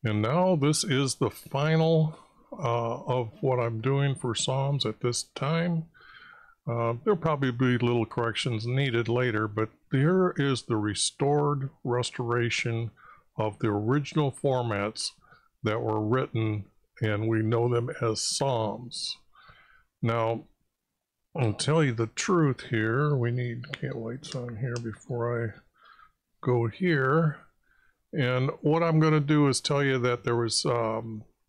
And now this is the final of what I'm doing for Psalms at this time. There'll probably be little corrections needed later, but here is the restored restoration of the original formats that were written, and we know them as Psalms. Now, I'll tell you the truth here. We need candle lights on here before I go here. And what I'm going to do is tell you that there was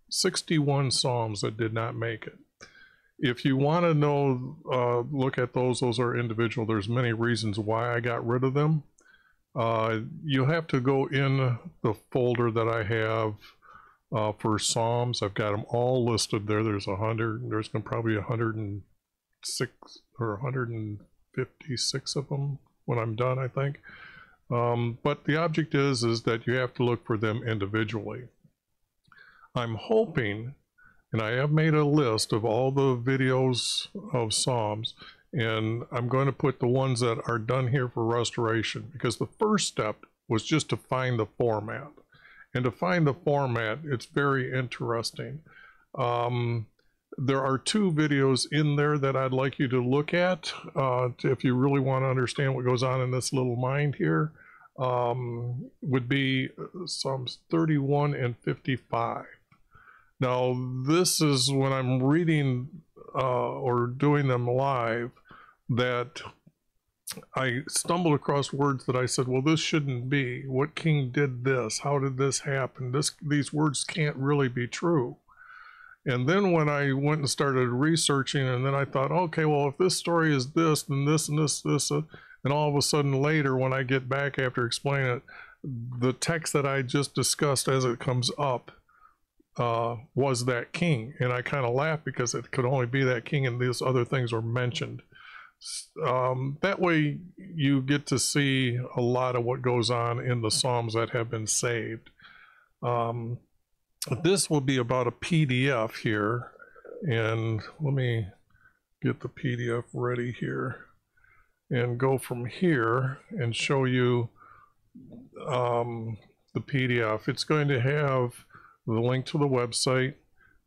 61 Psalms that did not make it. If you want to know, look at those are individual. There's many reasons why I got rid of them. You have to go in the folder that I have for Psalms. I've got them all listed there. There's 100, there's going to probably 106 or 156 of them when I'm done, I think. But the object is that you have to look for them individually. I'm hoping, and I have made a list of all the videos of Psalms, and I'm going to put the ones that are done here for restoration, because the first step was just to find the format. And to find the format, it's very interesting. There are 2 videos in there that I'd like you to look at if you really want to understand what goes on in this little mind here. Would be Psalms 31 and 55. Now, this is when I'm reading or doing them live that I stumbled across words that I said, well, this shouldn't be. What king did this? How did this happen? These words can't really be true. And then when I went and started researching, and then I thought, okay, well, if this story is this, then this and this, and all of a sudden later, when I get back after explaining it, the text that I just discussed as it comes up was that king. And I kind of laughed because it could only be that king and these other things were mentioned. That way you get to see a lot of what goes on in the Psalms that have been saved. This will be about a PDF here, and let me get the PDF ready here and go from here and show you the PDF. It's going to have the link to the website,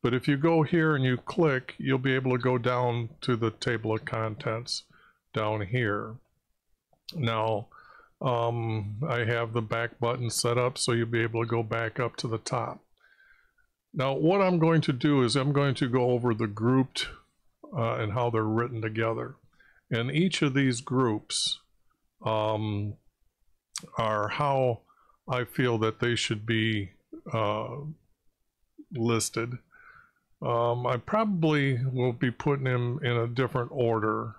but if you go here and you click, you'll be able to go down to the table of contents down here. Now, I have the back button set up so you'll be able to go back up to the top. Now, what I'm going to do is I'm going to go over the grouped and how they're written together. And each of these groups are how I feel that they should be listed. I probably will be putting them in a different order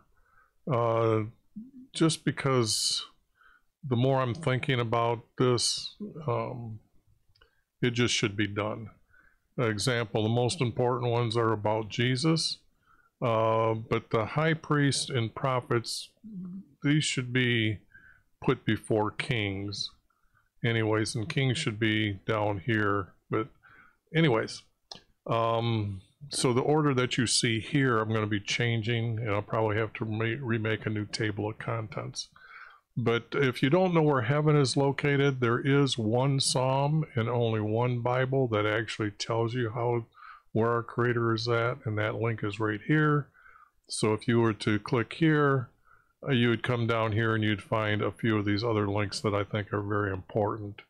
just because the more I'm thinking about this, it just should be done. Example, the most important ones are about Jesus, but the high priest and prophets, these should be put before kings anyways, and kings should be down here. But anyways, so the order that you see here, I'm going to be changing, and I'll probably have to remake a new table of contents. But if you don't know where heaven is located, there is one Psalm and only one Bible that actually tells you where our Creator is at, and that link is right here. So if you were to click here, you would come down here and you'd find a few of these other links that I think are very important.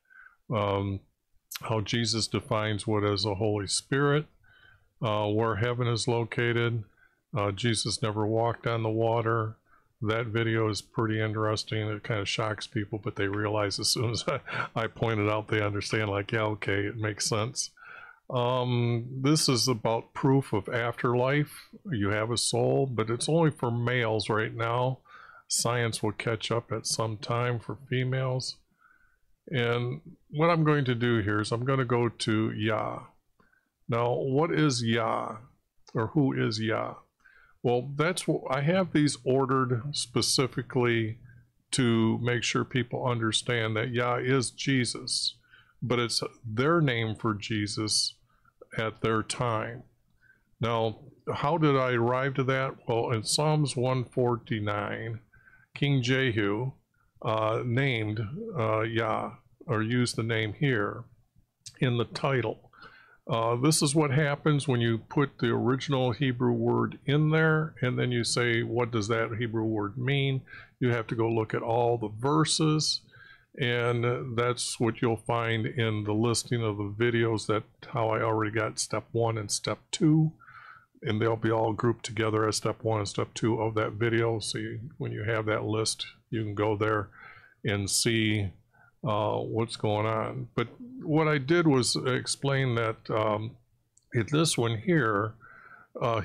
How Jesus defines what is the Holy Spirit, where heaven is located. Jesus never walked on the water. That video is pretty interesting. It kind of shocks people, but they realize as soon as I point it out, they understand, like, yeah, okay, it makes sense. This is about proof of afterlife. You have a soul, but it's only for males right now. Science will catch up at some time for females. And what I'm going to do here is I'm going to go to Yah. Now, what is Yah, or who is Yah? Well, that's what I have these ordered specifically to make sure people understand that Yah is Jesus, but it's their name for Jesus at their time. Now, how did I arrive to that? Well, in Psalms 149, King Jehu named Yah, or used the name here. in the title. This is what happens when you put the original Hebrew word in there, and then you say, what does that Hebrew word mean? You have to go look at all the verses, and that's what you'll find in the listing of the videos, that how I already got step 1 and step 2, and they'll be all grouped together as step 1 and step 2 of that video. So when you have that list, you can go there and see what's going on. But what I did was explain that in this one here,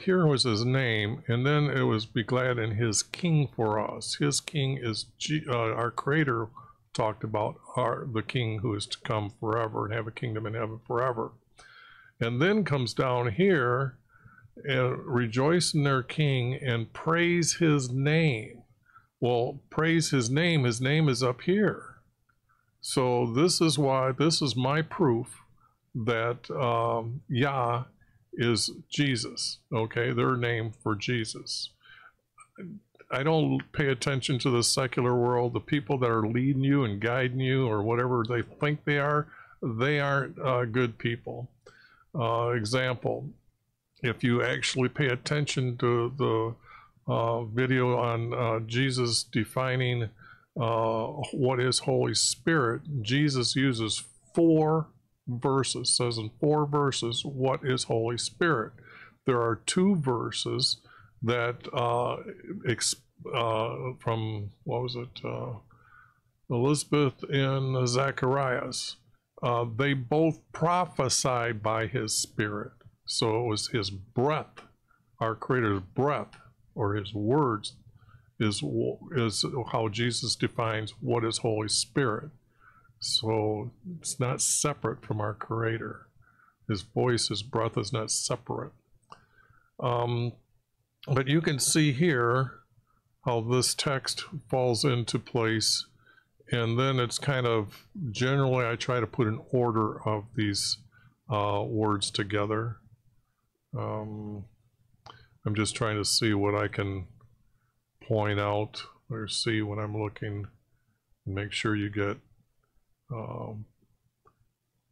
here was his name, and then it was be glad in his king for us. His king is our Creator talked about, the king who is to come forever and have a kingdom in heaven forever. And then comes down here, and rejoice in their king and praise his name. Well, praise his name is up here. So this is why, this is my proof that Yah is Jesus, okay? Their name for Jesus. I don't pay attention to the secular world. The people that are leading you and guiding you, or whatever they think they aren't good people. Example, if you actually pay attention to the video on Jesus defining what is Holy Spirit, Jesus uses 4 verses, says in 4 verses what is Holy Spirit. There are 2 verses that from, what was it, Elizabeth and Zacharias, they both prophesied by his Spirit. So it was his breath, our Creator's breath, or his words, is how Jesus defines what is Holy Spirit. So it's not separate from our Creator. His voice, his breath is not separate. But you can see here how this text falls into place, and then it's kind of, generally I try to put an order of these words together. I'm just trying to see what I can point out or see when I'm looking, and make sure you get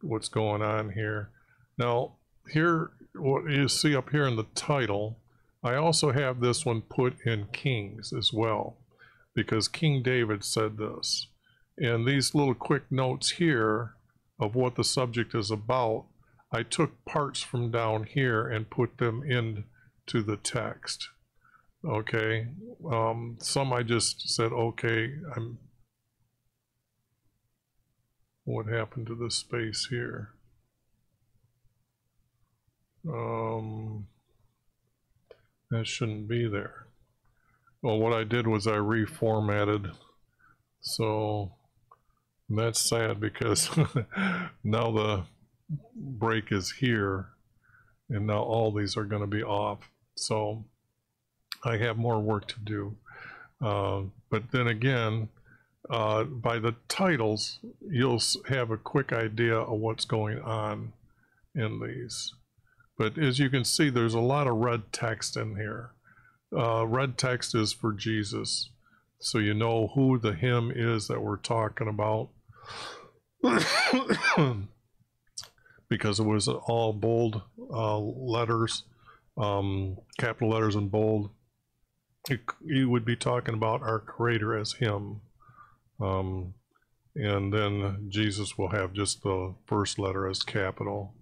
what's going on here. Now here, what you see up here in the title, I also have this one put in Kings as well, because King David said this. And these little quick notes here of what the subject is about, I took parts from down here and put them into the text. Okay, some I just said, okay, what happened to this space here? That shouldn't be there. Well, what I did was I reformatted, so that's sad, because now the break is here, and now all these are going to be off. So I have more work to do. But then again, by the titles, you'll have a quick idea of what's going on in these. But as you can see, there's a lot of red text in here. Red text is for Jesus, so you know who the him is that we're talking about. Because it was all bold letters, capital letters in bold. You would be talking about our Creator as him. And then Jesus will have just the first letter as capital.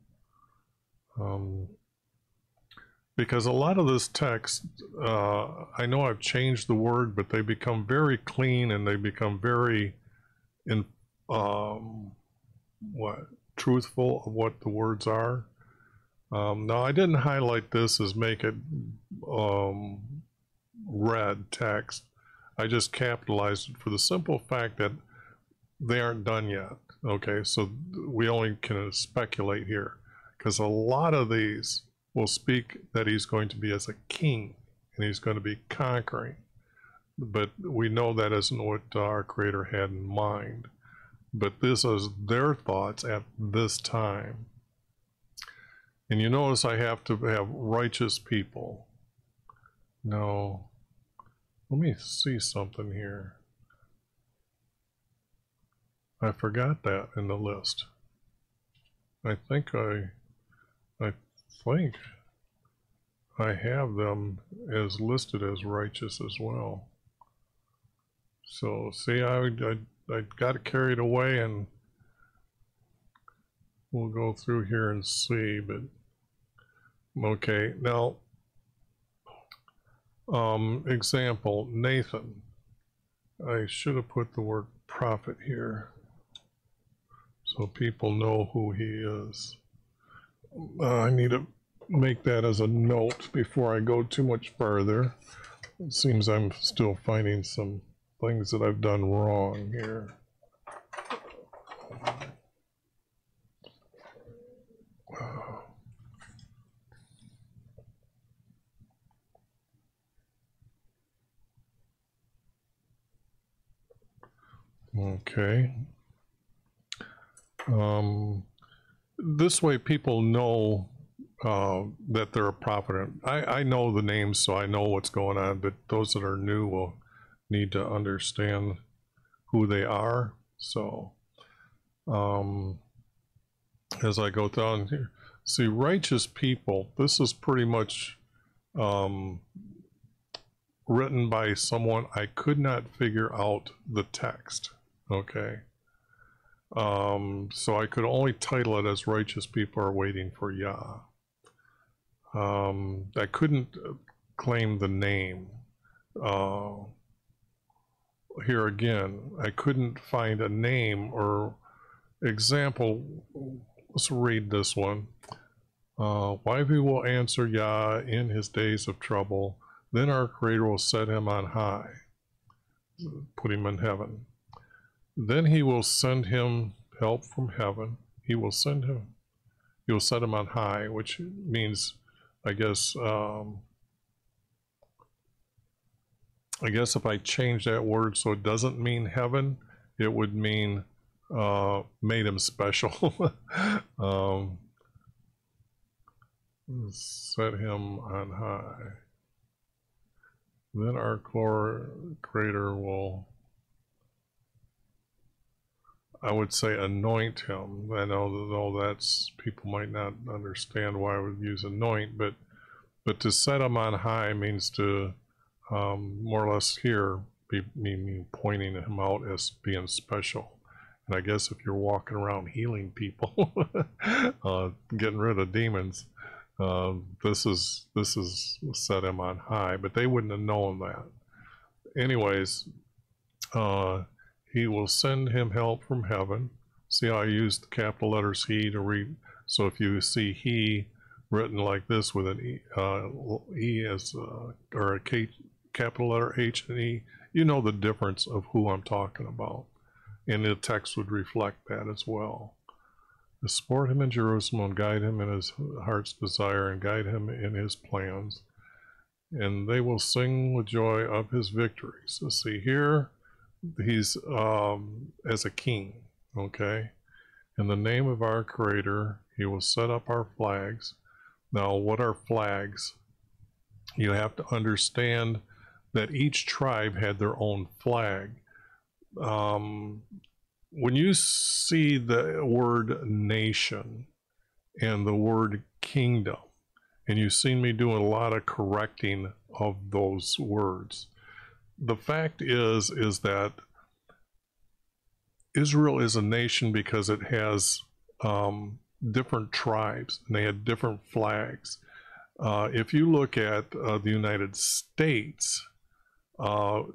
Because a lot of this text, I know I've changed the word, but they become very clean, and they become very truthful of what the words are. Now I didn't highlight this as make it red text. I just capitalized it for the simple fact that they aren't done yet. Okay, so we only can speculate here, because a lot of these will speak that he's going to be as a king, and he's going to be conquering. But we know that isn't what our Creator had in mind. But this is their thoughts at this time. And you notice I have to have righteous people. No, let me see something here. I forgot that in the list. I think I have them as listed as righteous as well. So see, I got carried away, and we'll go through here and see. But okay, now example, Nathan. I should have put the word prophet here so people know who he is. I need to make that as a note before I go too much further. It seems I'm still finding some things that I've done wrong here. Okay. This way people know that they're a prophet. I know the names, so I know what's going on, but those that are new will need to understand who they are. So as I go down here, see, righteous people, this is pretty much written by someone I could not figure out the text. Okay. So I could only title it as righteous people are waiting for Yah. I couldn't claim the name. Here again, I couldn't find a name or example. Let's read this one. YHVH will answer Yah in his days of trouble. Then our Creator will set him on high, put him in heaven. Then he will send him help from heaven. He will set him on high, which means, I guess if I change that word so it doesn't mean heaven, it would mean made him special. Set him on high. Then our Creator will, I would say, anoint him. I know that's, people might not understand why I would use anoint, but to set him on high means to more or less here mean pointing him out as being special. And I guess if you're walking around healing people, getting rid of demons, this is set him on high, but they wouldn't have known that. Anyways, he will send him help from heaven. See how I used the capital letters he to read. So if you see he written like this with an E as or a capital letter H and E, you know the difference of who I'm talking about, and the text would reflect that as well. Support him in Jerusalem and guide him in his heart's desire and guide him in his plans, and they will sing with joy of his victories. So see here, he's as a king, okay? In the name of our Creator, he will set up our flags. Now, what are flags? You have to understand that each tribe had their own flag. When you see the word nation and the word kingdom, and you've seen me doing a lot of correcting of those words, the fact is that Israel is a nation because it has different tribes, and they had different flags. If you look at the United States,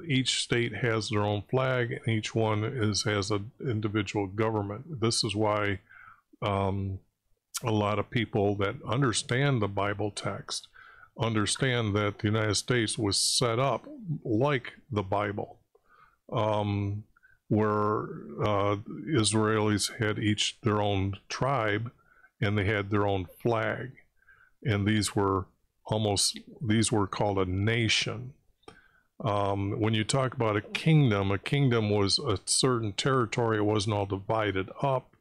each state has their own flag, and each one has an individual government. This is why a lot of people that understand the Bible text understand that the United States was set up like the Bible, where Israelis had each their own tribe, and they had their own flag, and these were called a nation. When you talk about a kingdom was a certain territory. It wasn't all divided up.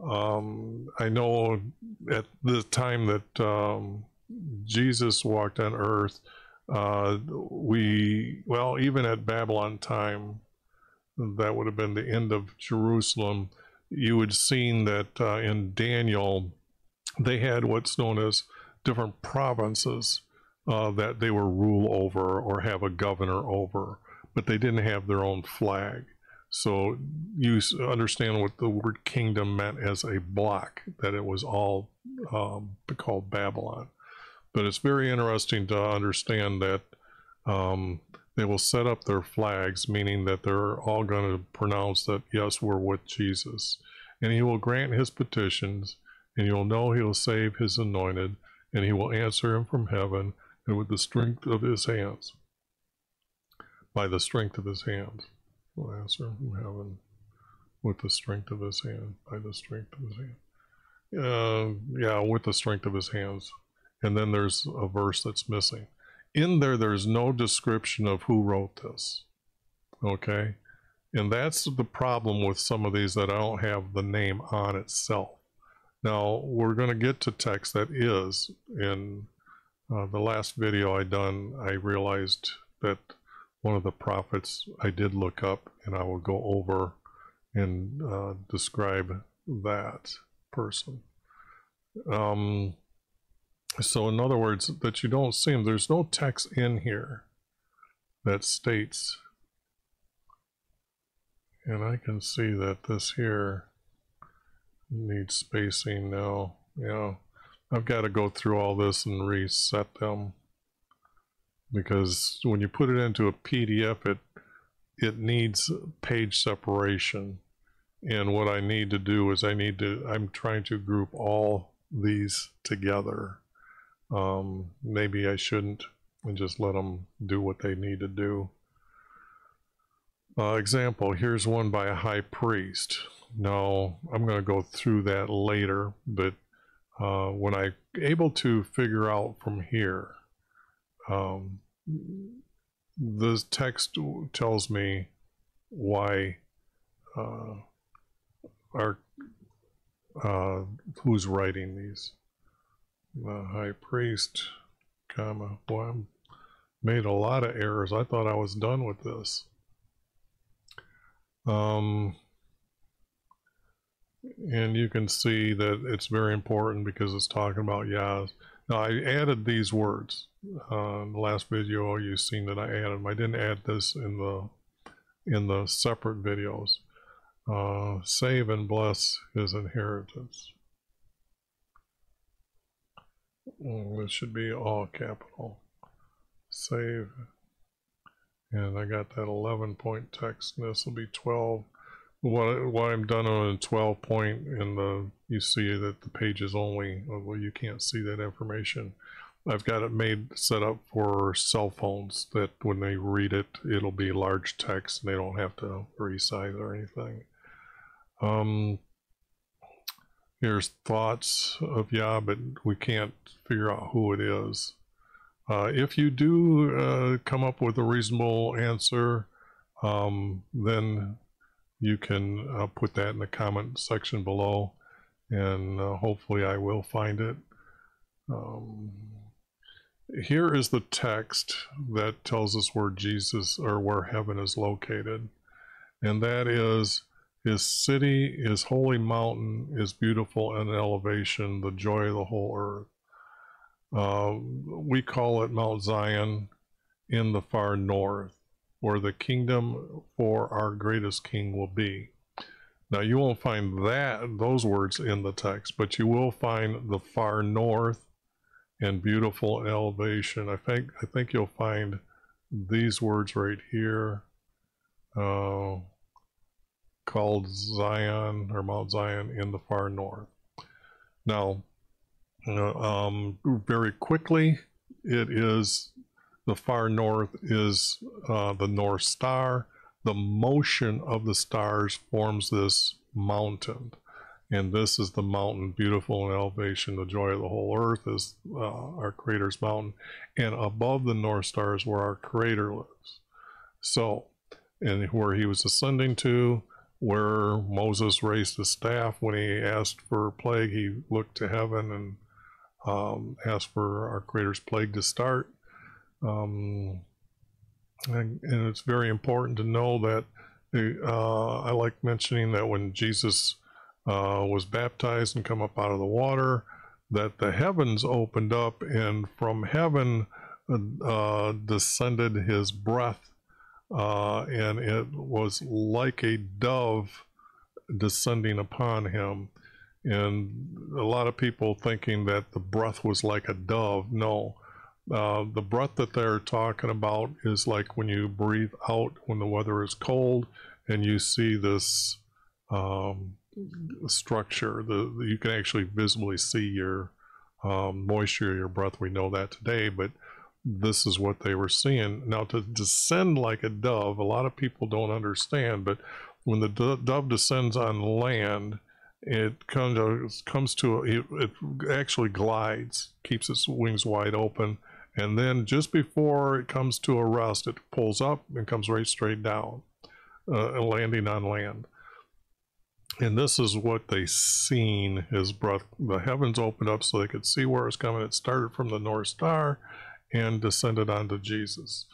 I know at the time that Jesus walked on earth, even at Babylon time, that would have been the end of Jerusalem, you would seen that in Daniel, they had what's known as different provinces that they were rule over or have a governor over, but they didn't have their own flag. So you understand what the word kingdom meant as a block, that it was all called Babylon. But it's very interesting to understand that they will set up their flags, meaning that they're all going to pronounce that, yes, we're with Jesus. And he will grant his petitions, and you'll know he will save his anointed, and he will answer him from heaven, and with the strength of his hands. By the strength of his hands. Will answer him from heaven with the strength of his hand. By the strength of his hand. Yeah, with the strength of his hands. And then there's a verse that's missing. In there, there's no description of who wrote this. Okay? And that's the problem with some of these, that I don't have the name on itself. Now, we're going to get to text that is. In the last video I done, I realized that one of the prophets I did look up, and I will go over and describe that person. So in other words, that you don't see them, there's no text in here that states, and I can see that this here needs spacing now. Yeah, I've got to go through all this and reset them, because when you put it into a PDF, it needs page separation. And what I need to do is I'm trying to group all these together. Maybe I shouldn't, and just let them do what they need to do. Example, here's one by a high priest. Now, I'm going to go through that later, but when I'm able to figure out from here, this text tells me why who's writing these. The high priest, comma. Boy, I made a lot of errors. I thought I was done with this. And you can see that it's very important because it's talking about Yah's. Now, I added these words. In the last video, you've seen that I added them. I didn't add this in the separate videos. Save and bless his inheritance. This should be all capital. Save. And I got that 11-point text, and this will be 12. What I'm done on a 12-point, and you see that the page is only, well, you can't see that information. I've got it set up for cell phones, that when they read it, it'll be large text, and they don't have to resize or anything. Here's thoughts of Yah, but we can't figure out who it is. If you do come up with a reasonable answer, then you can put that in the comment section below, and hopefully I will find it. Here is the text that tells us where Jesus, or where heaven is located, and that is, his city, his holy mountain is beautiful in elevation, the joy of the whole earth. We call it Mount Zion in the far north, where the kingdom for our greatest king will be. Now, you won't find those words in the text, but you will find the far north and beautiful elevation. I think you'll find these words right here, called Zion, or Mount Zion in the far north. Now, very quickly, it is the far north is the North Star. The motion of the stars forms this mountain, and this is the mountain, beautiful in elevation. The joy of the whole earth is our Creator's mountain, and above the North Star is where our Creator lives. So, and where he was ascending to, where Moses raised his staff when he asked for a plague, he looked to heaven and asked for our Creator's plague to start. And it's very important to know that I like mentioning that when Jesus was baptized and come up out of the water, that the heavens opened up, and from heaven descended his breath, and it was like a dove descending upon him. And a lot of people thinking that the breath was like a dove. No, the breath that they're talking about is like when you breathe out when the weather is cold and you see this structure. You can actually visibly see your moisture, your breath. We know that today, but this is what they were seeing. Now, to descend like a dove, a lot of people don't understand, but when the dove descends on land, it it actually glides, keeps its wings wide open, and then just before it comes to a rest, it pulls up and comes right straight down, landing on land. And this is what they seen, his breath. The heavens opened up so they could see where it was coming. It started from the North Star and descended onto Jesus.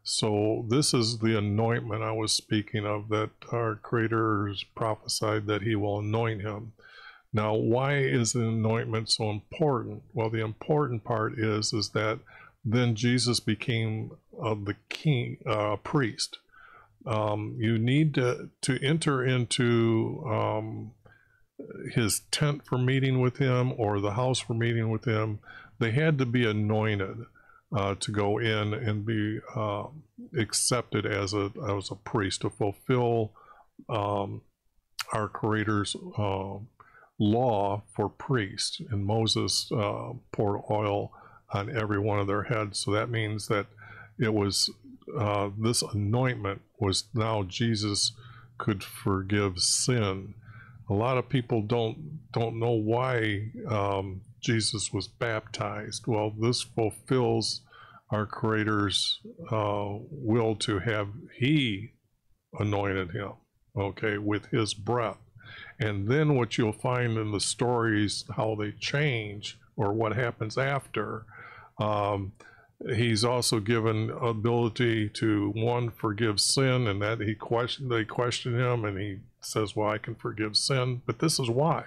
So this is the anointment I was speaking of, that our Creator prophesied that he will anoint him. Now, why is the anointment so important? Well, the important part is that then Jesus became the king, priest. You need to enter into his tent for meeting with him, or the house for meeting with him. They had to be anointed to go in and be accepted as a priest, to fulfill our Creator's law for priests. And Moses poured oil on every one of their heads. So that means that it was this anointment was now Jesus could forgive sin. A lot of people don't know why Jesus was baptized. Well, this fulfills our Creator's will to have he anointed him, okay, with his breath. And then what you'll find in the stories, how they change or what happens after, he's also given ability to, one, forgive sin, and that they question him, and he says, well, I can forgive sin. But this is why,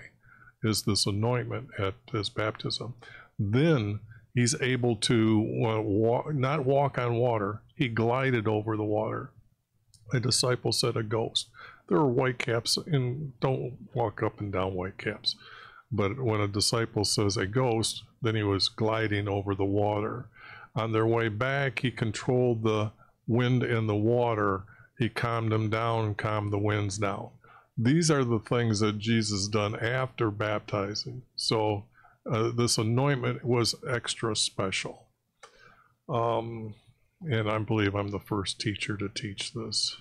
is this anointment at his baptism. Then he's able to not walk on water. He glided over the water. A disciple said a ghost. There are white caps, and don't walk up and down white caps. But when a disciple says a ghost, then he was gliding over the water. On their way back, he controlled the wind and the water. He calmed them down and calmed the winds down. These are the things that Jesus done after baptizing. So this anointment was extra special. And I believe I'm the first teacher to teach this.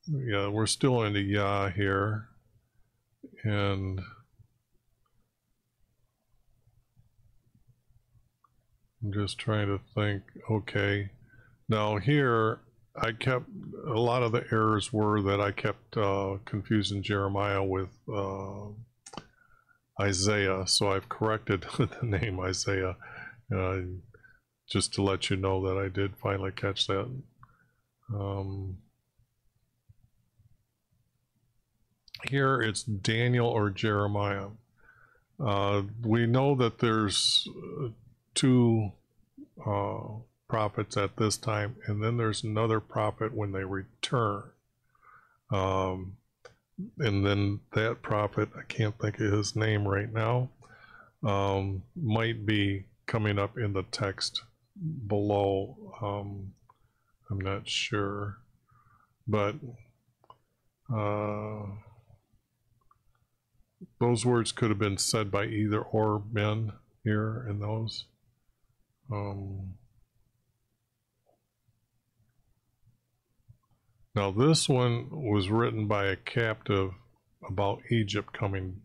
Yeah, we're still into Yah here. And I'm just trying to think, okay. Now here, I kept, a lot of the errors were that I kept confusing Jeremiah with Isaiah, so I've corrected the name Isaiah, just to let you know that I did finally catch that. Here it's Daniel or Jeremiah. We know that there's two prophets at this time, and then there's another prophet when they return. And then that prophet, I can't think of his name right now, might be coming up in the text below. I'm not sure, but those words could have been said by either or men here in those. Now this one was written by a captive about Egypt coming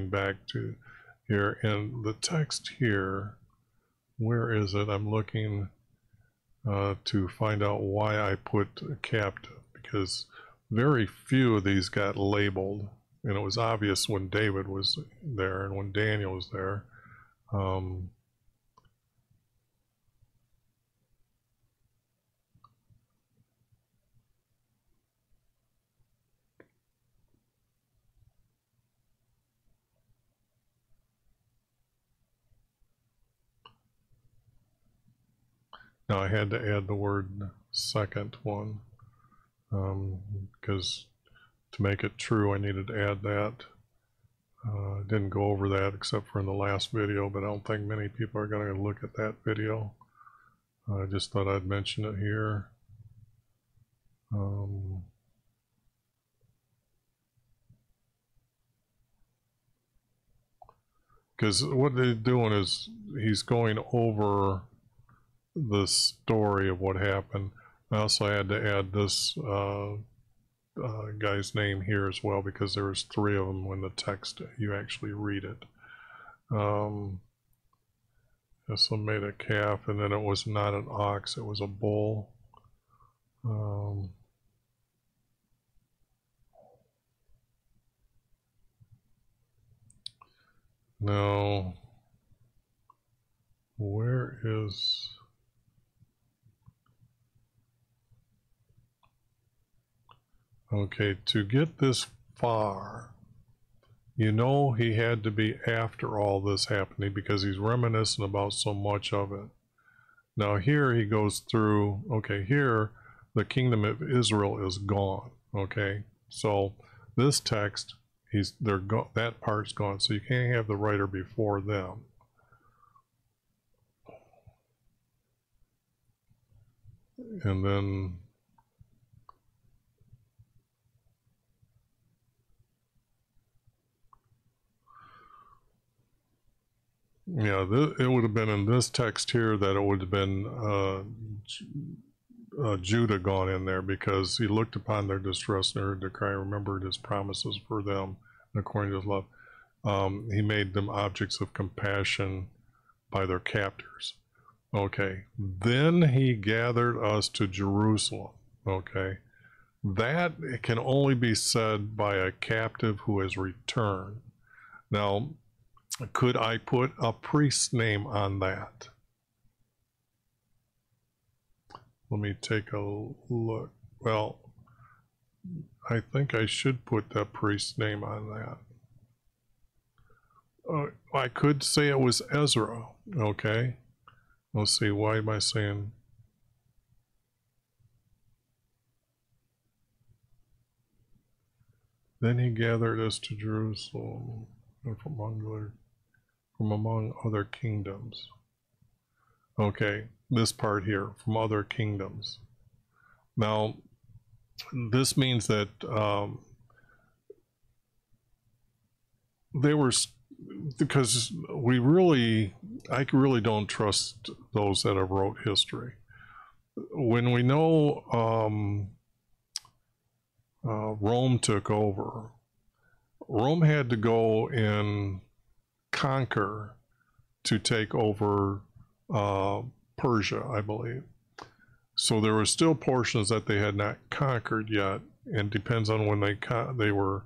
back to here, and the text here, where is it? I'm looking to find out why I put a captive, because very few of these got labeled, and it was obvious when David was there and when Daniel was there. Now I had to add the word second one, because to make it true I needed to add that. I didn't go over that except for in the last video, but I don't think many people are going to look at that video. I just thought I'd mention it here. Because what they're doing is he's going over the story of what happened. I also had to add this guy's name here as well, because there was 3 of them when the text you actually read it. This one made a calf, and then it was not an ox, it was a bull. Now, where is... Okay, to get this far, you know he had to be after all this happening, because he's reminiscent about so much of it. Now here he goes through, okay, here the kingdom of Israel is gone, okay? So this text, that part's gone, so you can't have the writer before them. And then yeah, it would have been in this text here that it would have been Judah gone in there, because he looked upon their distress and heard their cry, remembered his promises for them, and according to his love, he made them objects of compassion by their captors. Okay, then he gathered us to Jerusalem. Okay, that can only be said by a captive who has returned. Now, could I put a priest's name on that? Let me take a look. Well, I think I should put that priest's name on that. I could say it was Ezra. Okay, let's see, why am I saying... Then he gathered us to Jerusalem from among other kingdoms. Okay, this part here, from other kingdoms. Now, this means that they were, because I really don't trust those that have wrote history. When we know Rome took over, Rome had to go and conquer to take over Persia, I believe. So there were still portions that they had not conquered yet, and depends on when they were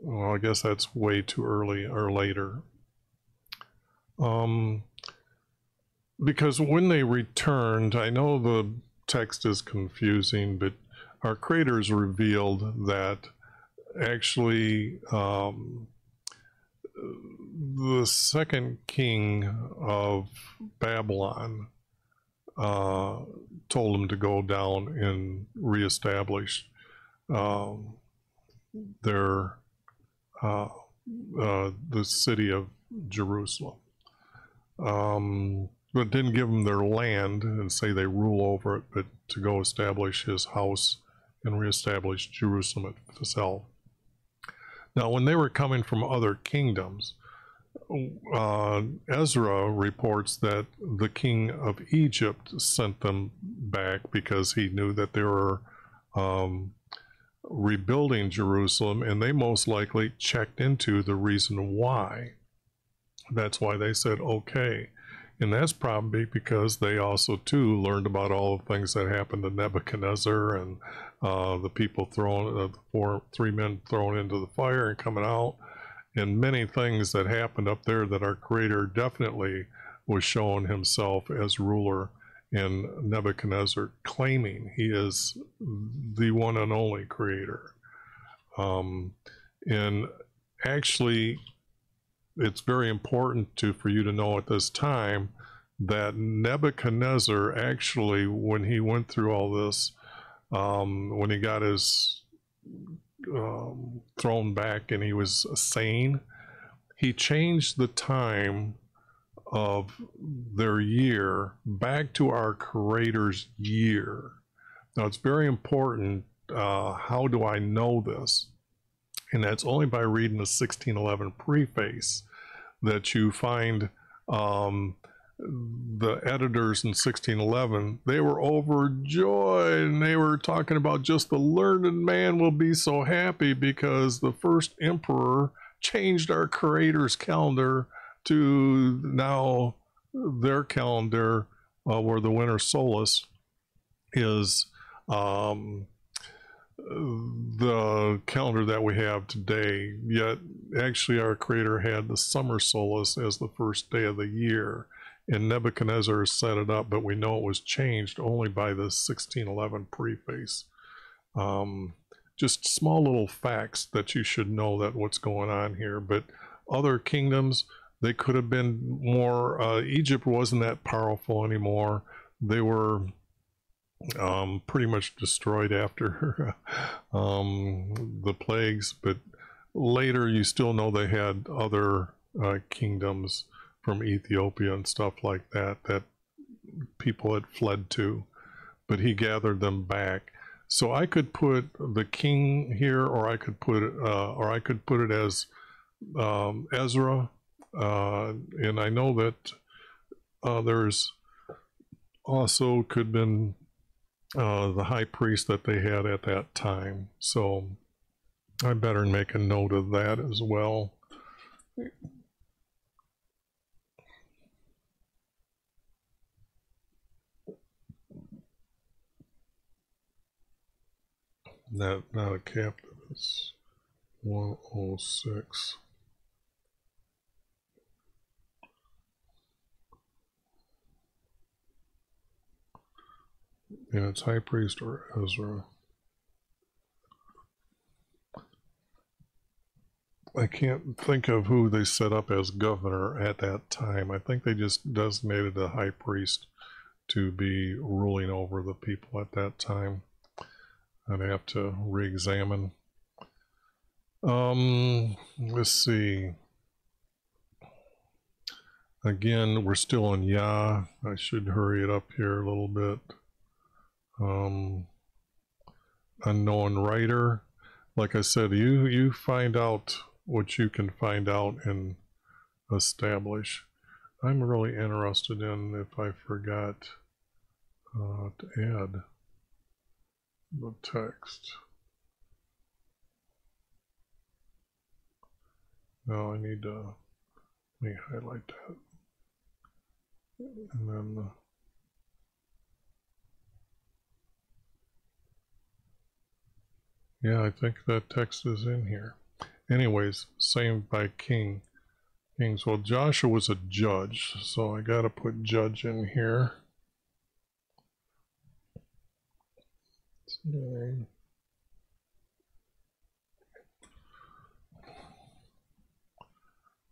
well, I guess that's way too early or later. Because when they returned, I know the text is confusing, but our creators revealed that actually the second king of Babylon told them to go down and reestablish the city of Jerusalem, but didn't give them their land and say they rule over it, but to go establish his house and reestablish Jerusalem itself. Now, when they were coming from other kingdoms, Ezra reports that the king of Egypt sent them back because he knew that they were rebuilding Jerusalem, and they most likely checked into the reason why. That's why they said okay. And that's probably because they also too learned about all the things that happened to Nebuchadnezzar, and the people thrown, three men thrown into the fire and coming out, and many things that happened up there that our creator definitely was showing himself as ruler, and Nebuchadnezzar claiming he is the one and only creator. And actually, it's very important for you to know at this time that Nebuchadnezzar actually, when he went through all this, when he got his throne back and he was sane, he changed the time of their year back to our Creator's year. Now, it's very important. How do I know this? And that's only by reading the 1611 preface that you find the editors in 1611, they were overjoyed, and they were talking about just the learned man will be so happy because the first emperor changed our Creator's calendar to now their calendar, where the winter solstice is the calendar that we have today. Yet actually our Creator had the summer solstice as the first day of the year, and Nebuchadnezzar set it up, but we know it was changed only by the 1611 preface. Just small little facts that you should know that what's going on here. But other kingdoms, they could have been more, Egypt wasn't that powerful anymore. They were pretty much destroyed after the plagues, but later you still know they had other kingdoms from Ethiopia and stuff like that that people had fled to, but he gathered them back. So I could put the king here, or I could put it as Ezra, and I know that there's also could have been the high priest that they had at that time. So I better make a note of that as well. Not a captive, it's 106. And it's high priest or Ezra. I can't think of who they set up as governor at that time. I think they just designated a high priest to be ruling over the people at that time. I'd have to re-examine. Let's see. Again, we're still in Yah. I should hurry it up here a little bit. Unknown writer. Like I said, you find out what you can find out and establish. I'm really interested in, if I forgot to add the text. Now I need to, let me highlight that. And then yeah, I think that text is in here. Anyways, same by kings. Well, Joshua was a judge, so I gotta put judge in here.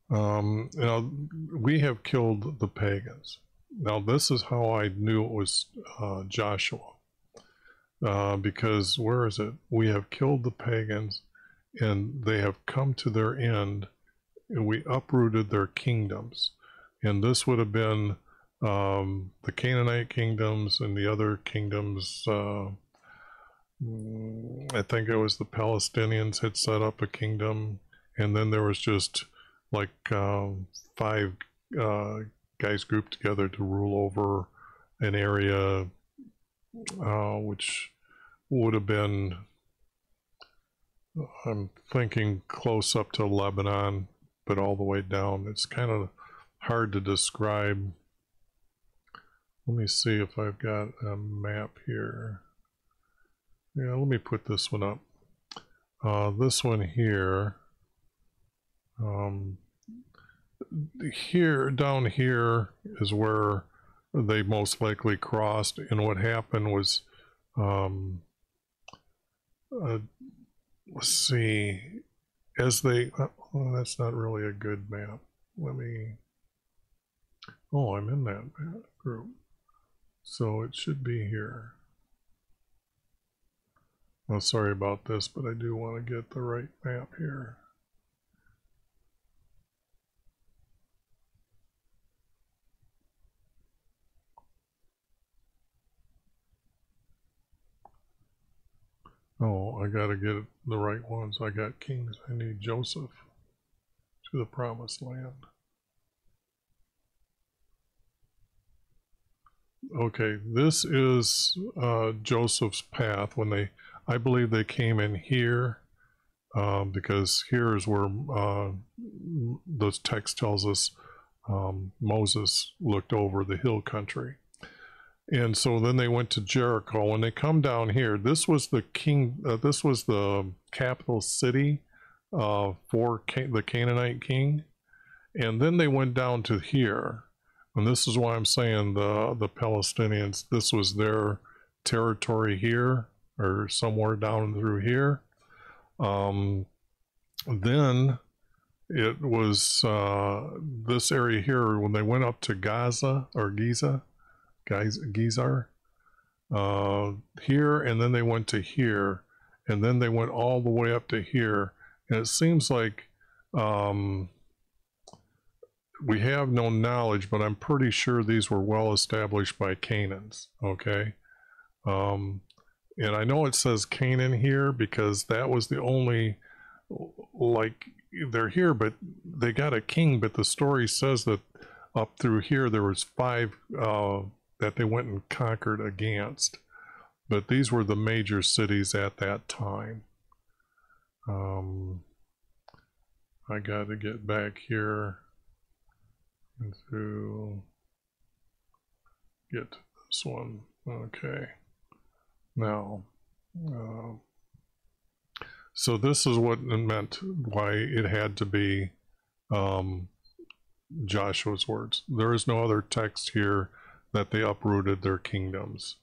Now we have killed the pagans. Now this is how I knew it was Joshua, because where is it? We have killed the pagans, and they have come to their end, and we uprooted their kingdoms. And this would have been the Canaanite kingdoms and the other kingdoms. I think it was the Palestinians had set up a kingdom, and then there was just like 5 guys grouped together to rule over an area, which would have been, I'm thinking close up to Lebanon, but all the way down. It's kind of hard to describe. Let me see if I've got a map here. Yeah, let me put this one up. This one here, down here is where they most likely crossed, and what happened was, let's see, as they, well, that's not really a good map. let me, oh, I'm in that group. So it should be here. Oh, sorry about this, but I do want to get the right map here. Oh, I got to get the right ones. I got kings. I need Joseph to the promised land. Okay, this is Joseph's path. When they, I believe they came in here because here is where the text tells us Moses looked over the hill country. And so then they went to Jericho. When they come down here, this was the this was the capital city for the Canaanite king. And then they went down to here. And this is why I'm saying the Palestinians, this was their territory here, or somewhere down through here. Then it was this area here when they went up to Gaza, or Giza, Gizar, here, and then they went to here, and then they went all the way up to here. And it seems like we have no knowledge, but I'm pretty sure these were well established by Canaans, okay? And I know it says Canaan here because that was the only, like, they're here, but they got a king, but the story says that up through here there was 5 that they went and conquered against. But these were the major cities at that time. I got to get back here and to get to this one. Okay. Now, so this is what it meant, why it had to be Joshua's words. There is no other text here that they uprooted their kingdoms,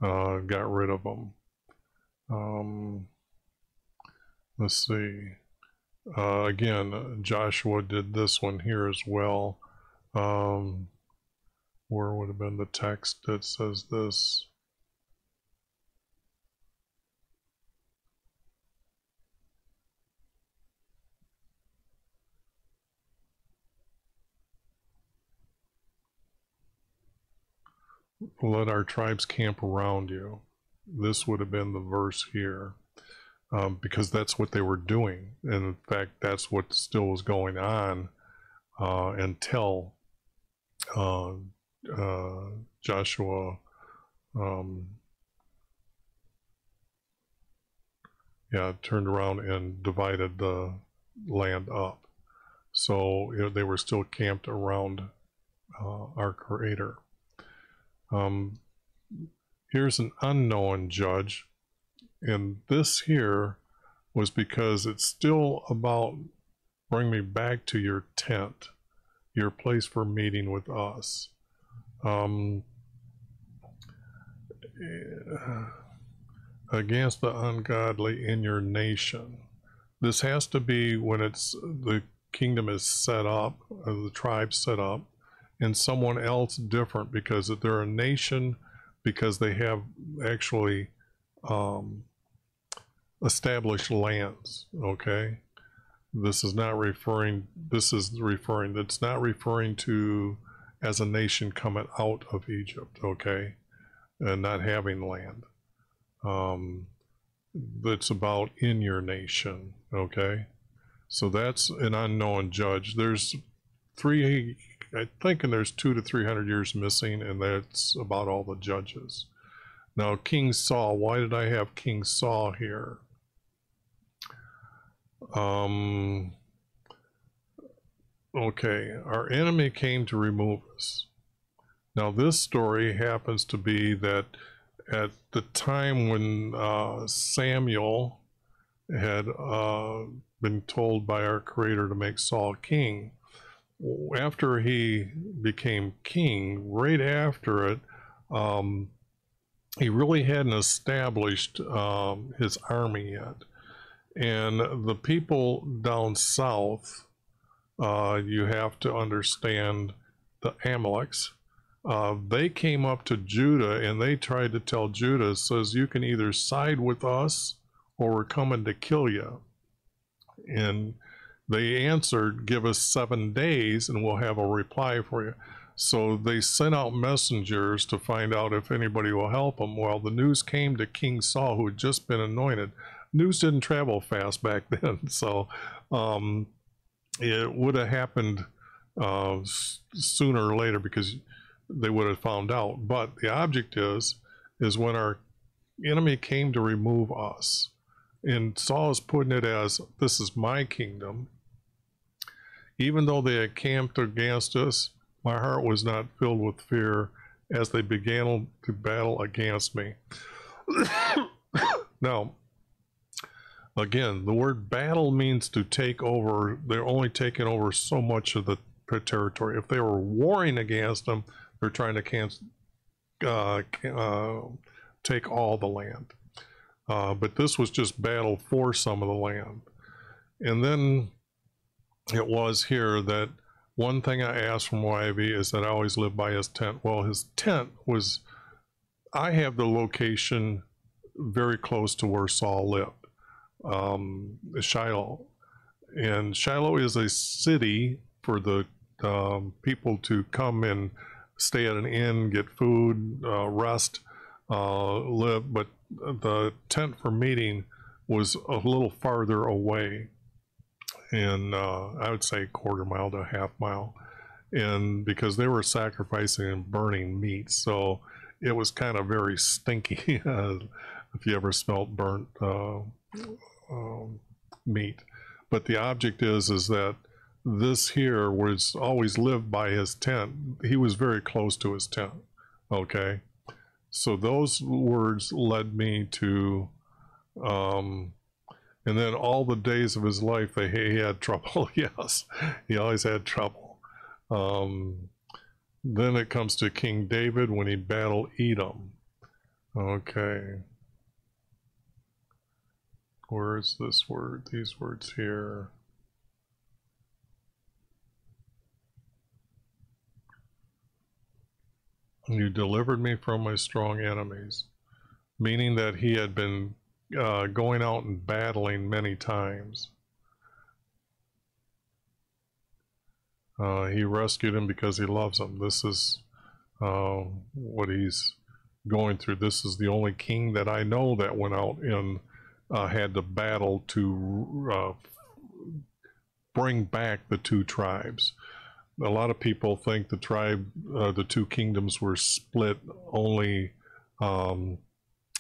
got rid of them. Let's see. Again, Joshua did this one here as well. Where would have been the text that says this? Let our tribes camp around you. This would have been the verse here, because that's what they were doing. And in fact, that's what still was going on until Joshua turned around and divided the land up. So they were still camped around our Creator. Here's an unknown judge, and this here was because it's still about bring me back to your tent, your place for meeting with us. Against the ungodly in your nation. This has to be when it's the kingdom is set up, the tribe set up, and someone else different, because they're a nation because they have actually established lands. Okay, this is not referring, it's not referring to as a nation coming out of Egypt, okay, and not having land. It's about in your nation, okay? So that's an unknown judge. There's I think there's 200 to 300 years missing, and that's about all the judges. Now, King Saul, why did I have King Saul here? Okay, our enemy came to remove us. Now, this story happens to be that at the time when Samuel had been told by our Creator to make Saul king, after he became king, right after it, he really hadn't established his army yet. And the people down south you have to understand the Amaleks. They came up to Judah and they tried to tell Judah, says, you can either side with us or we're coming to kill you. And they answered, give us 7 days and we'll have a reply for you. So they sent out messengers to find out if anybody will help them. Well, the news came to King Saul, who had just been anointed. News didn't travel fast back then, so it would have happened sooner or later because they would have found out. But the object is when our enemy came to remove us, and Saul is putting it as, this is my kingdom. Even though they had camped against us, my heart was not filled with fear as they began to battle against me. Now, again, the word battle means to take over. They're only taking over so much of the territory. If they were warring against them, they're trying to take all the land. But this was just battle for some of the land. And then it was here that one thing I asked from YHV is that I always lived by his tent. Well, his tent was, I have the location very close to where Saul lived, Shiloh. And Shiloh is a city for the people to come and stay at an inn, get food, rest, live. But the tent for meeting was a little farther away. And I would say 1/4 mile to 1/2 mile, and because they were sacrificing and burning meat, so it was kind of very stinky. If you ever smelt burnt meat. But the object is that this here was always lived by his tent. He was very close to his tent. Okay, so those words led me to and then all the days of his life, he had trouble. Yes, he always had trouble. Then it comes to King David when he battled Edom. Okay. Where is this word? These words here. You delivered me from my strong enemies. Meaning that he had been going out and battling many times. He rescued him because he loves him. This is what he's going through. This is the only king that I know that went out and had to battle to bring back the 2 tribes. A lot of people think the 2 kingdoms were split only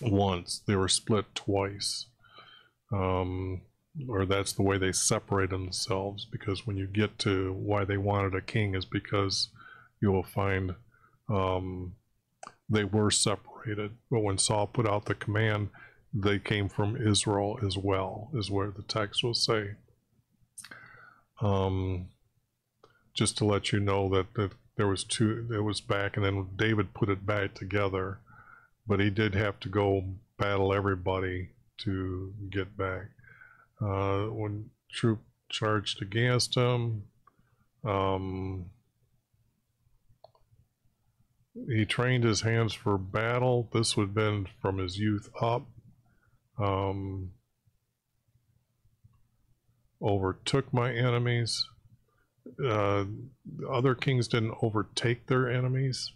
once. They were split twice, or that's the way they separated themselves, because when you get to why they wanted a king is because you will find they were separated. But when Saul put out the command, they came from Israel as well, is where the text will say. Just to let you know that there was 2, it was back, and then David put it back together. But he did have to go battle everybody to get back. When troop charged against him, he trained his hands for battle. This would have been from his youth up. Overtook my enemies. Other kings didn't overtake their enemies.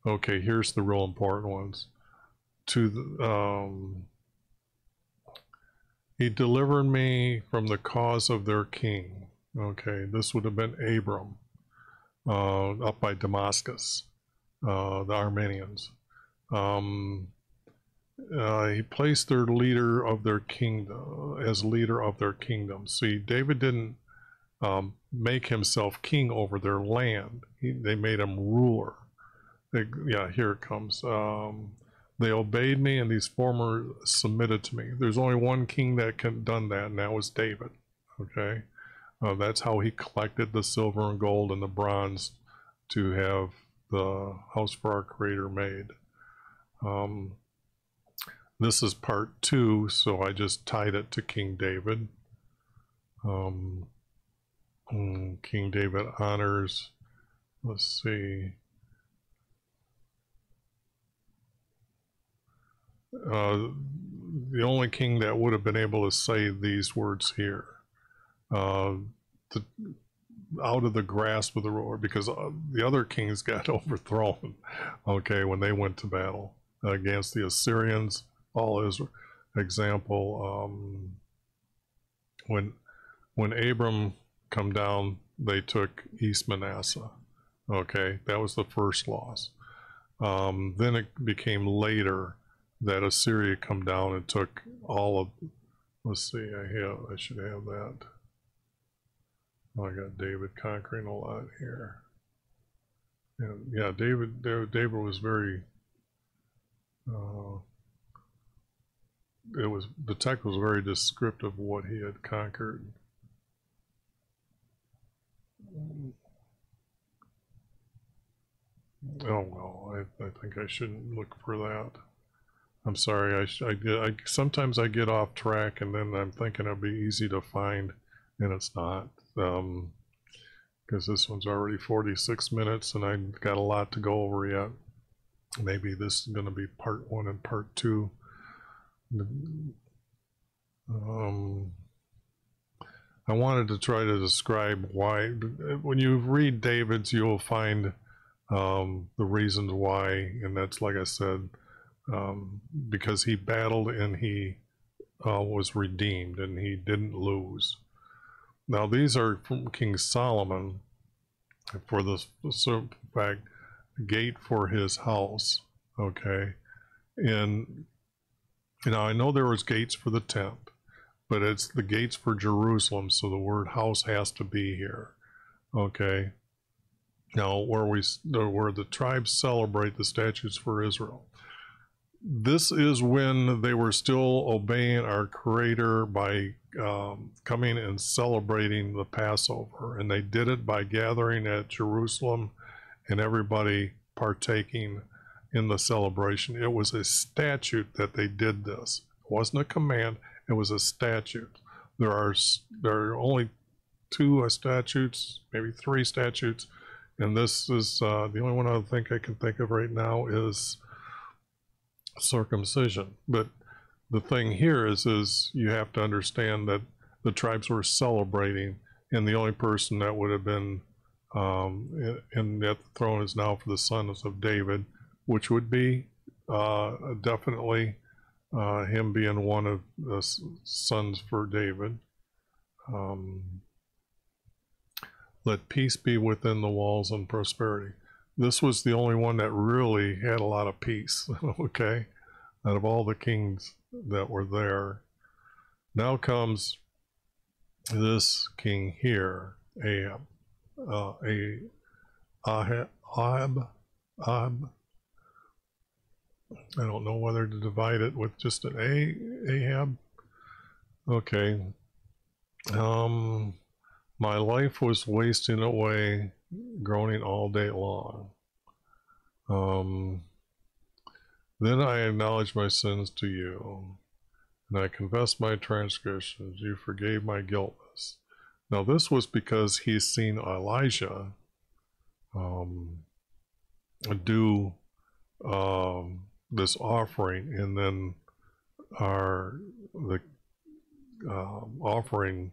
Okay, here's the real important ones. He delivered me from the cause of their king. Okay, this would have been Abram, up by Damascus, the Armenians. He placed their leader of their kingdom as leader of their kingdom. See, David didn't make himself king over their land. They made him ruler. Yeah, here it comes. They obeyed me, and these former submitted to me. There's only one king that could done that, and that was David. Okay, that's how he collected the silver and gold and the bronze to have the house for our Creator made. This is part 2, so I just tied it to King David. King David honors, let's see, the only king that would have been able to say these words here, out of the grasp of the ruler, because the other kings got overthrown, okay, when they went to battle against the Assyrians. All Israel, example, when Abram come down, they took East Manasseh, okay, that was the first loss. Then it became later that Assyria come down and took all of, let's see, I should have that. Oh, I got David conquering a lot here. And yeah, David was very, the text was very descriptive of what he had conquered. Oh well, I think I shouldn't look for that. I'm sorry. I sometimes I get off track, and then I'm thinking it'll be easy to find, and it's not. Because this one's already 46 minutes, and I've got a lot to go over yet. Maybe this is going to be part 1 and part 2. I wanted to try to describe why. When you read David's, you'll find the reasons why, and that's, like I said, because he battled and he was redeemed and he didn't lose. Now these are from King Solomon for the fact, gate for his house, okay? And I know there was gates for the tent, but it's the gates for Jerusalem, so the word house has to be here, okay? Now where the tribes celebrate the statutes for Israel, this is when they were still obeying our Creator by coming and celebrating the Passover, and they did it by gathering at Jerusalem and everybody partaking in the celebration. It was a statute that they did this. It wasn't a command, it was a statute. There are only 2 statutes, maybe 3 statutes, and this is the only one I can think of right now is circumcision. But the thing here is you have to understand that the tribes were celebrating, and the only person that would have been in that throne is now for the sons of David, which would be definitely him being one of the sons for David. Let peace be within the walls and prosperity. This was the only one that really had a lot of peace, okay, out of all the kings that were there. Now comes this king here, Ahab. Ahab. I don't know whether to divide it with just an Ahab. Okay. My life was wasting away, groaning all day long. Then I acknowledged my sins to you, and I confessed my transgressions. You forgave my guiltless. Now this was because he's seen Elijah do this offering, and then the offering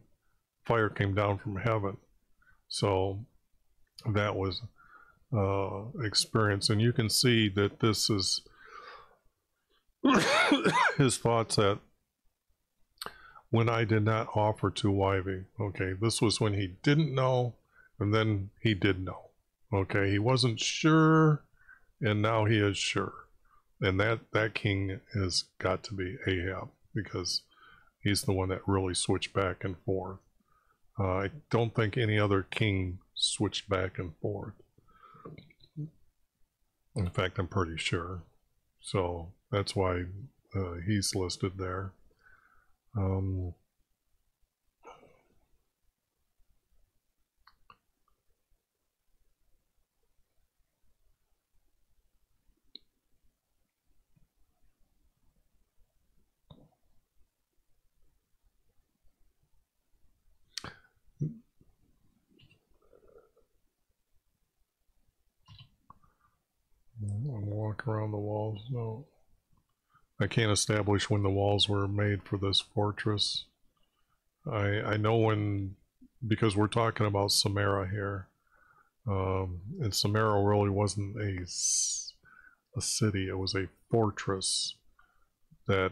fire came down from heaven. So that was experience, and you can see that this is his thoughts that when I did not offer to Wivey, okay, this was when he didn't know, and then he did know, okay, he wasn't sure, and now he is sure, and that king has got to be Ahab, because he's the one that really switched back and forth. I don't think any other king switched back and forth. In fact, I'm pretty sure. So that's why he's listed there. walk around the walls. No. I can't establish when the walls were made for this fortress. I know when, because we're talking about Samara here, and Samara really wasn't a city, it was a fortress that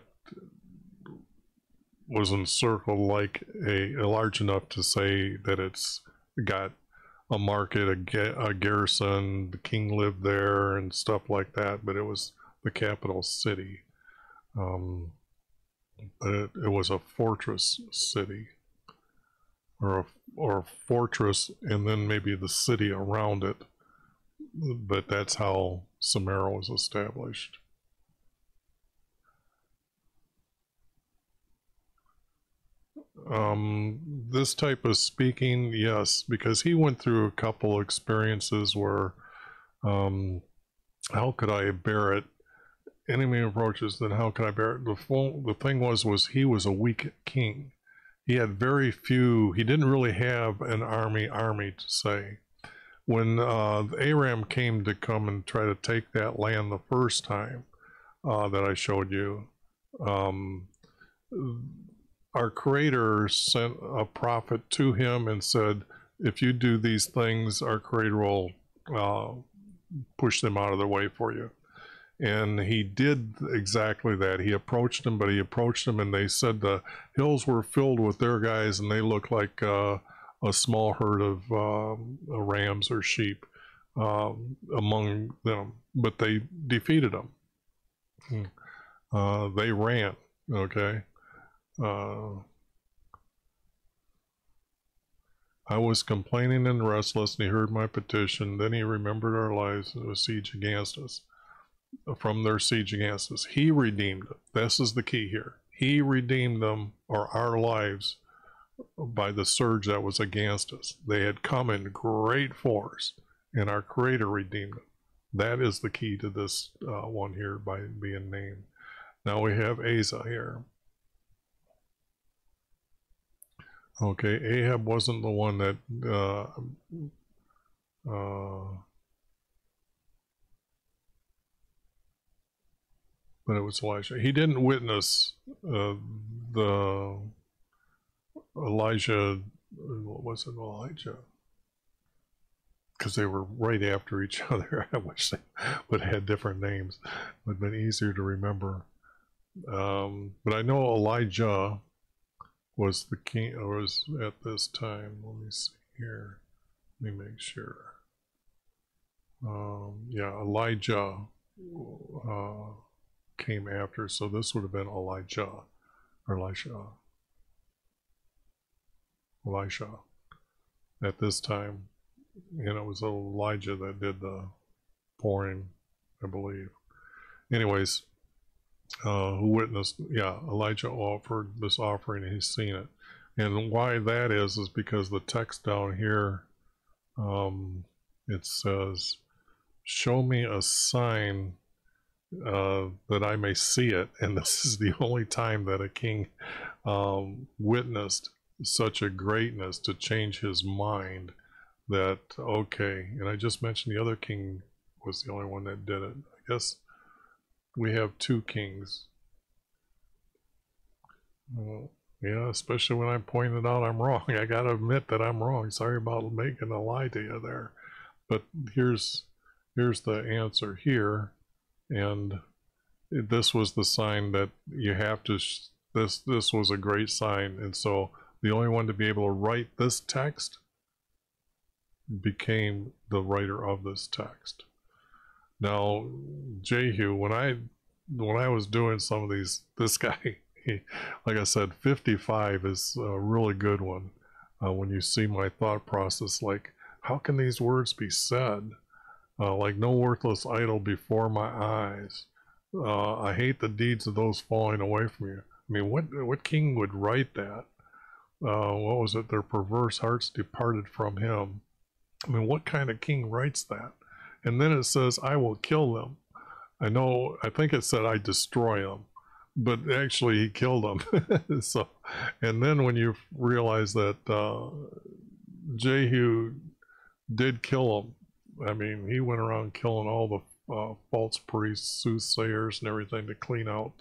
was encircled like a large enough to say that it's got a market, a garrison, the king lived there and stuff like that, but it was the capital city. But it was a fortress city, or a fortress, and then maybe the city around it. But that's how Samara was established. This type of speaking, yes, because he went through a couple experiences where, how could I bear it? Enemy approaches, then how can I bear it? The thing was he was a weak king. He had very few, he didn't really have an army to say. When Aram came to come and try to take that land the first time that I showed you, our Creator sent a prophet to him and said, if you do these things, our Creator will push them out of the way for you. And he did exactly that. He approached them, but he approached them and they said the hills were filled with their guys and they looked like a small herd of rams or sheep among them. But they defeated them. They ran, okay? I was complaining and restless, and he heard my petition. Then he remembered our lives and was siege against us. From their siege against us, he redeemed them. This is the key here. He redeemed them, or our lives, by the surge that was against us. They had come in great force, and our Creator redeemed them. That is the key to this one here by being named. Now we have Asa here. Okay, Ahab wasn't the one that but it was Elijah. He didn't witness the Elijah, what was it, Elijah? Because they were right after each other. I wish they would have had different names. It would have been easier to remember. But I know Elijah was the king, or was at this time. Let me see here. Let me make sure. Yeah, Elijah came after, so this would have been Elijah, or Elisha at this time. And it was Elijah that did the pouring, I believe. Anyways, who witnessed, yeah, Elijah offered this offering and he's seen it. And why that is because the text down here, it says, show me a sign that I may see it. And this is the only time that a king witnessed such a greatness to change his mind that, okay, and I just mentioned the other king was the only one that did it. I guess we have two kings. Yeah, especially when I pointed out I'm wrong. I gotta admit that I'm wrong. Sorry about making a lie to you there. But here's the answer here. And this was the sign that you have to, this was a great sign. And so the only one to be able to write this text became the writer of this text. Now, Jehu, when I was doing some of these, this guy, like I said, 55 is a really good one. When you see my thought process, like, how can these words be said? Like, no worthless idol before my eyes. I hate the deeds of those falling away from you. I mean, what king would write that? What was it? Their perverse hearts departed from him. I mean, what kind of king writes that? And then it says, I will kill them. I think it said I destroy them, but actually he killed them. So, and then when you realize that Jehu did kill them, I mean, he went around killing all false priests, soothsayers, and everything to clean out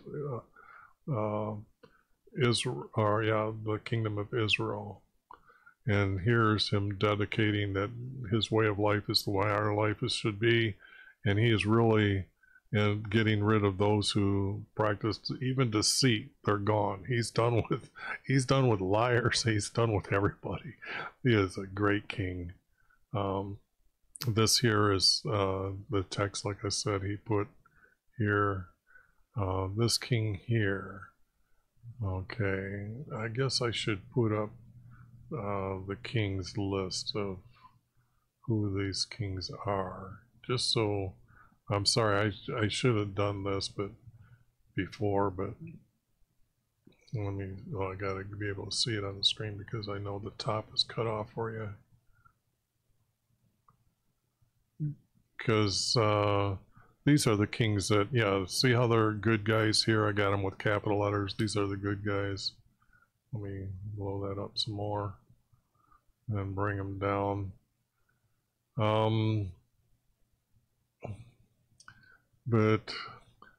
Israel, or yeah, the kingdom of Israel. And here's him dedicating that his way of life is the way our life should be, and he is really getting rid of those who practice even deceit. They're gone. He's done with liars. He's done with everybody. He is a great king. This here is the text, like I said, he put here. This king here. Okay, I guess I should put up the king's list of who these kings are, just so. I'm sorry, I should have done this before, but let me, well, I gotta be able to see it on the screen because I know the top is cut off for you, because these are the kings that, yeah, see how they're good guys here? I got them with capital letters. These are the good guys. Let me blow that up some more and bring them down. But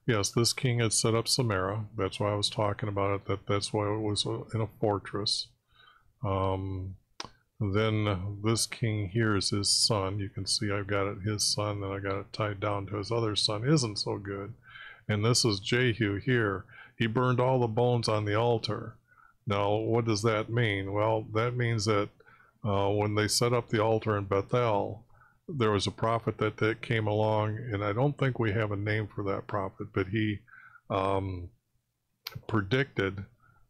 yes, this king had set up Samaria. That's why I was talking about it. That's why it was in a fortress. Then this king here is his son. You can see I've got it, his son, and I got it tied down to his other son. Isn't so good. And this is Jehu here. He burned all the bones on the altar. Now, what does that mean? Well, that means that when they set up the altar in Bethel, there was a prophet that came along, and I don't think we have a name for that prophet, but he predicted,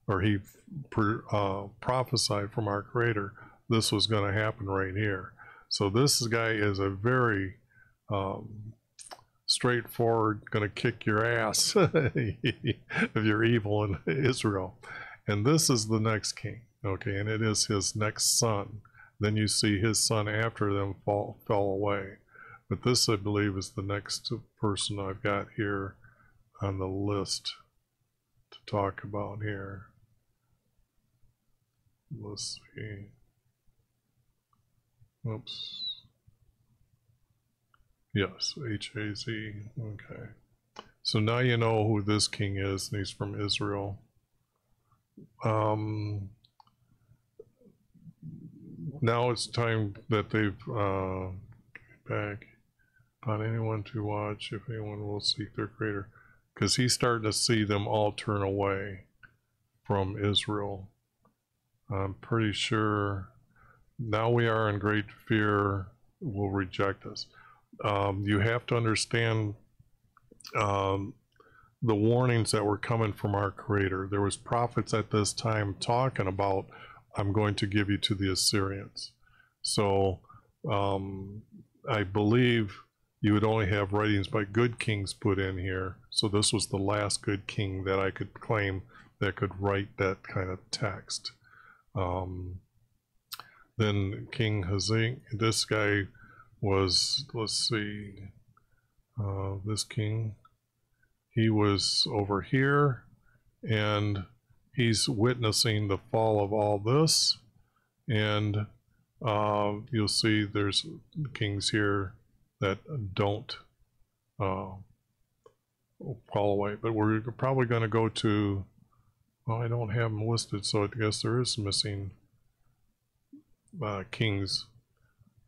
or he prophesied from our Creator, this was going to happen right here. So this guy is a very straightforward, going to kick your ass if you're evil in Israel. And this is the next king, okay, and it is his next son. Then you see his son after them fell away. But this, I believe, is the next person I've got here on the list to talk about here. Let's see. Oops. Yes, H-A-Z. Okay. So now you know who this king is, and he's from Israel. Now it's time that they've back upon anyone to watch, if anyone will seek their Creator, because he's starting to see them all turn away from Israel. I'm pretty sure now we are in great fear will reject us. You have to understand the warnings that were coming from our Creator. There was prophets at this time talking about, I'm going to give you to the Assyrians. So I believe you would only have writings by good kings put in here. So this was the last good king that I could claim that could write that kind of text. Then King Hezekiah, this guy was, let's see, this king, he was over here, and he's witnessing the fall of all this, and you'll see there's kings here that don't fall away. But we're probably going to go to, well, I don't have them listed, so I guess there is missing kings.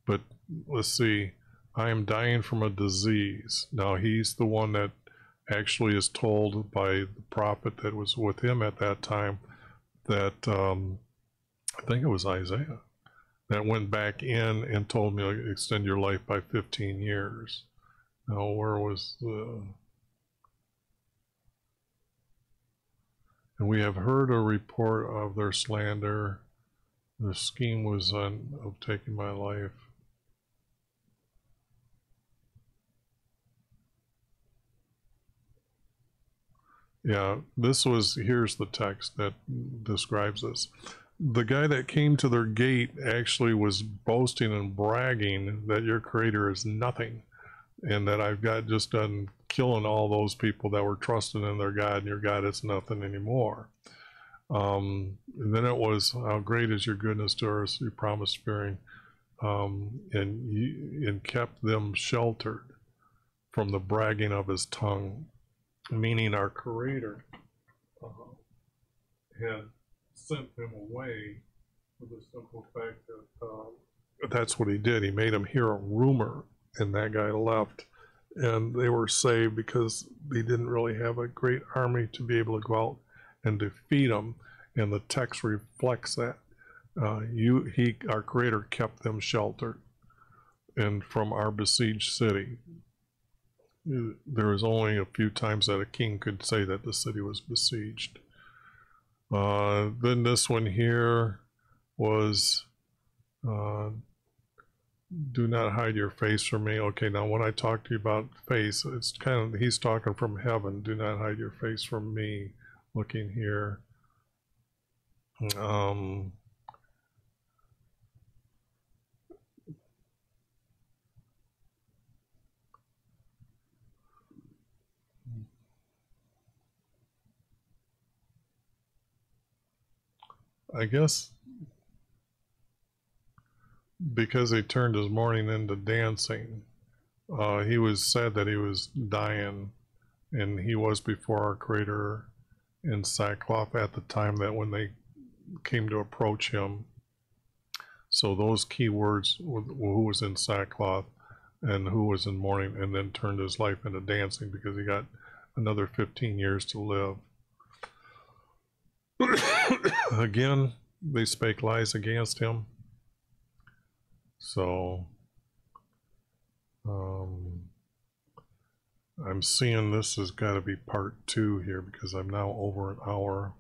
But let's see, I am dying from a disease. Now he's the one that actually is told by the prophet that was with him at that time that I think it was Isaiah that went back in and told me to extend your life by 15 years. Now where was the, and we have heard a report of their slander. The scheme was of taking my life. Yeah, this was, here's the text that describes this. The guy that came to their gate actually was boasting and bragging that your Creator is nothing, and that I've got just done killing all those people that were trusting in their God, and your God is nothing anymore. And then it was, how great is your goodness to us, you promised fearing, and kept them sheltered. from the bragging of his tongue, meaning our Creator had sent him away for the simple fact that that's what he did. He made him hear a rumor, and that guy left, and they were saved because they didn't really have a great army to be able to go out and defeat him, and the text reflects that. Our Creator kept them sheltered, and from our besieged city. There was only a few times that a king could say that the city was besieged. Then this one here was, do not hide your face from me. Okay, now when I talk to you about face, it's kind of, he's talking from heaven. Do not hide your face from me. Looking here. I guess because he turned his mourning into dancing, he was said that he was dying, and he was before our Creator in sackcloth at the time that when they came to approach him. So those key words, who was in sackcloth and who was in mourning, and then turned his life into dancing because he got another 15 years to live. Again, they spake lies against him. So I'm seeing this has got to be part 2 here because I'm now over an hour.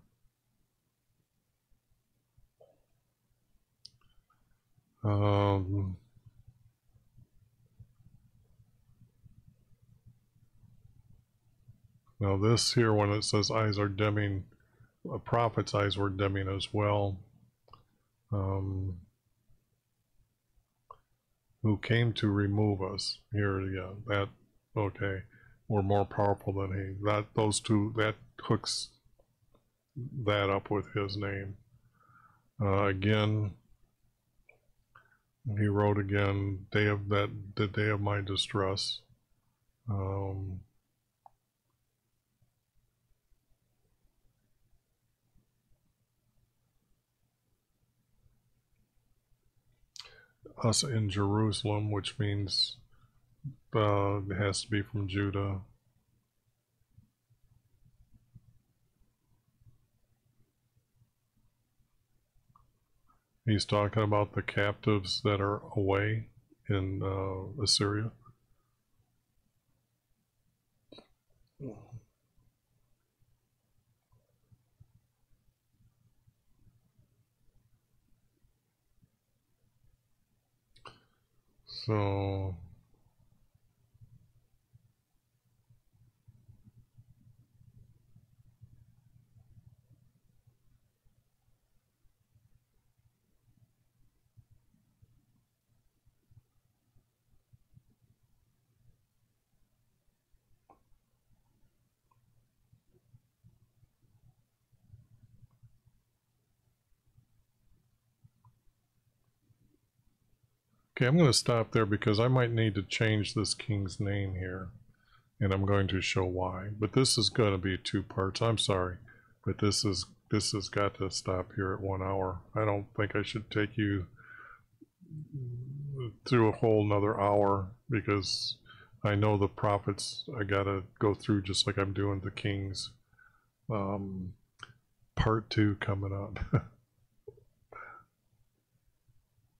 Now this here, when it says eyes are dimming, a prophet's eyes were dimming as well. Who came to remove us. Here, yeah, that, okay, we're more powerful than he. That, those two, that hooks that up with his name. Again, he wrote again, the day of my distress. Us in Jerusalem, which means it has to be from Judah. He's talking about the captives that are away in Assyria. So okay, I'm going to stop there because I might need to change this king's name here, and I'm going to show why. But this is going to be 2 parts. I'm sorry, but this has got to stop here at 1 hour. I don't think I should take you through a whole nother hour because I know the prophets I got to go through just like I'm doing the kings. Part 2 coming up.